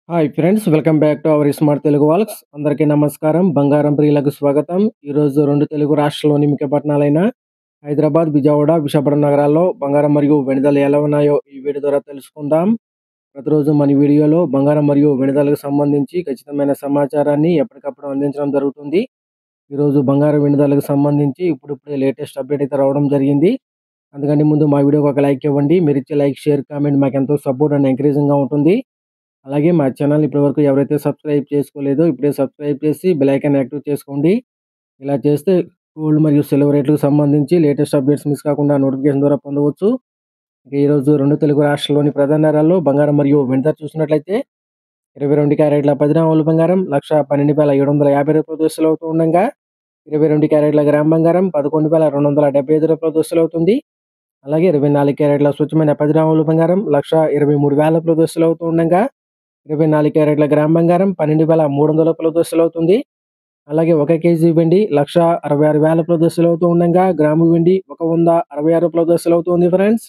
Hi friends, welcome back to our smart Telugu walks. అందరికీ నమస్కారం. బంగారం ప్రియులకు స్వాగతం. ఈరోజు రెండు తెలుగు రాష్ట్రాల్లోని ముఖ్య పట్టణాలైన హైదరాబాద్, విజయవాడ, విశాఖపట్నం నగరాల్లో బంగారం మరియు వెండి ధరలు ఎలా ఉన్నాయో ఈ వీడియో ద్వారా తెలుసుకుందాం. ప్రతిరోజు మన వీడియోలో బంగారం మరియు వెండి ధరలకు సంబంధించి ఖచ్చితమైన సమాచారాన్ని ఎప్పటికప్పుడు అందించడం జరుగుతుంది. ఈరోజు బంగారం వెండి ధరలకు సంబంధించి ఇప్పుడిప్పుడే లేటెస్ట్ అప్డేట్ అయితే రావడం జరిగింది. అందుకని ముందు మా వీడియోకి ఒక లైక్ ఇవ్వండి. మీరు ఇచ్చే లైక్, షేర్, కామెంట్ మాకు ఎంతో సపోర్ట్ అండ్ ఎంకరేజింగ్గా ఉంటుంది. అలాగే మా ఛానల్ ఇప్పటివరకు ఎవరైతే సబ్స్క్రైబ్ చేసుకోలేదో ఇప్పుడే సబ్స్క్రైబ్ చేసి బెల్ ఐకాన్ యాక్టివ్ చేసుకోండి. ఇలా చేస్తే గోల్డ్ మరియు సిల్వర్ రేట్లకు సంబంధించి లేటెస్ట్ అప్డేట్స్ మిస్ కాకుండా నోటిఫికేషన్ ద్వారా పొందవచ్చు. ఈరోజు రెండు తెలుగు రాష్ట్రాల్లోని ప్రధాన నగరాల్లో బంగారం మరియు వెండి ధర చూసినట్లయితే 22 క్యారెట్ల 10 గ్రాముల బంగారం 1,12,750 రూపాయల దశలు అవుతూ ఉండగా 22 క్యారెట్ల గ్రామ్ బంగారం 11,275 రూపాయల దశలు అవుతుంది. అలాగే 24 క్యారెట్ల స్వచ్ఛమైన 10 గ్రాముల బంగారం 1,23,000 రూపాయల దశలు అవుతూ ఉండగా 24 క్యారెట్ల గ్రామ్ బంగారం 12,300 రూపాయల దశలు అవుతుంది. అలాగే 1 కేజీ వెండి 1,66,000 రూపాయల దశలు అవుతూ ఉండగా గ్రాము వెండి 166 రూపాయల దశలు అవుతుంది ఫ్రెండ్స్.